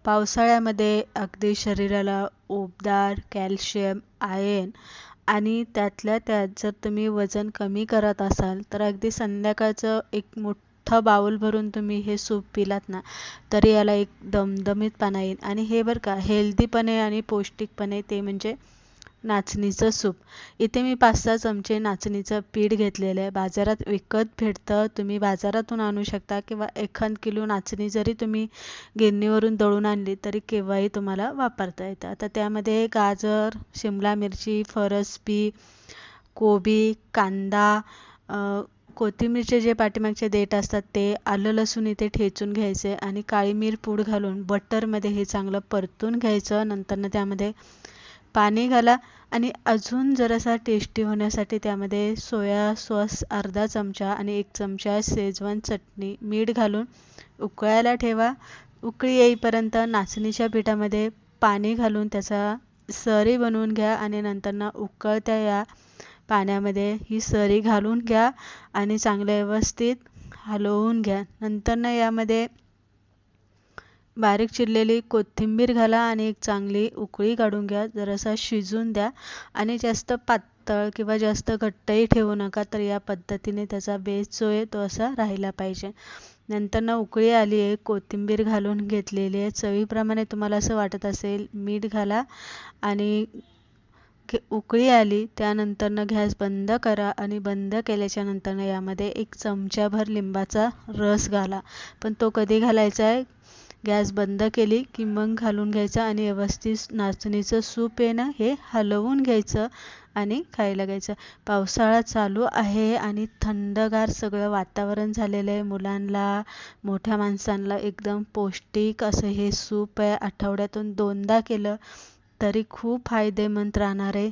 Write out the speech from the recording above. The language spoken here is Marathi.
पावसाळ्यामध्ये अगदी शरीराला उबदार कॅल्शियम, आयर्न आणि त्यातल्या त्यात जर तुम्ही वजन कमी करत असाल तर अगदी संध्याकाळचं एक मोठं बाउल भरून तुम्ही हे सूप पिलात ना तरी याला एक दमदमीतपणा येईल. आणि हे बरं का हेल्दी पण आहे आणि पौष्टिक पण आहे, ते म्हणजे नाचणीचं सूप. इथे मी 5-6 चमचे नाचणीचं पीठ घेतलेलं आहे. बाजारात विकत भेटतं, तुम्ही बाजारातून आणू शकता किंवा एखाद किलो नाचणी जरी तुम्ही गिरणीवरून दळून आणली तरी केव्हाही तुम्हाला वापरता येतं. आता त्यामध्ये गाजर, शिमला मिरची, फरसबी, कोबी, कांदा, कोथिंबीरचे जे पाठीमागचे देठ असतात ते, आलं लसूण इथे ठेचून घ्यायचे आणि काळी मिरी पूड घालून बटरमध्ये हे चांगलं परतून घ्यायचं. नंतरनं त्यामध्ये पाणी घाला आणि अजून जरासा टेस्टी होण्यासाठी त्यामध्ये सोया सॉस अर्धा चमचा आणि 1 चमचा शेजवान चटणी, मीठ घालून उकळायला ठेवा. उकळी येईपर्यंत नाचणीच्या पिठामध्ये पाणी घालून त्याचा सरी बनवून घ्या आणि नंतरनं उकळत्या या पाण्यामध्ये ही सरी घालून घ्या आणि चांगलं व्यवस्थित हलवून घ्या. नंतरनं यामध्ये बारीक चिरलेली कोथिंबीर घाला आणि एक चांगली उकळी काढून घ्या. जरासा शिजून द्या आणि जास्त पातळ किंवा जास्त घट्टही ठेवू नका, तर या पद्धतीने त्याचा बेस जो आहे तो असा राहिला पाहिजे. नंतरनं उकळी आली आहे, कोथिंबीर घालून घेतलेली आहे. चवीप्रमाणे तुम्हाला असं वाटत असेल मीठ घाला आणि उकळी आली त्यानंतरनं गॅस बंद करा आणि बंद केल्याच्या नंतरनं यामध्ये 1 चमचाभर लिंबाचा रस घाला. पण तो कधी घालायचा आहे, गॅस बंद केली की मग घालून घ्यायचा आणि व्यवस्थित नाचणीचं सूप आहे ना हे हलवून घ्यायचं आणि खायला घ्यायचं. पावसाळा चालू आहे आणि थंडगार सगळं वातावरण झालेलं आहे. मुलांना, मोठ्या माणसांना एकदम पौष्टिक असं हे सूप आहे. आठवड्यातून 2दा केलं तरी खूप फायदेमंद राहणार आहे.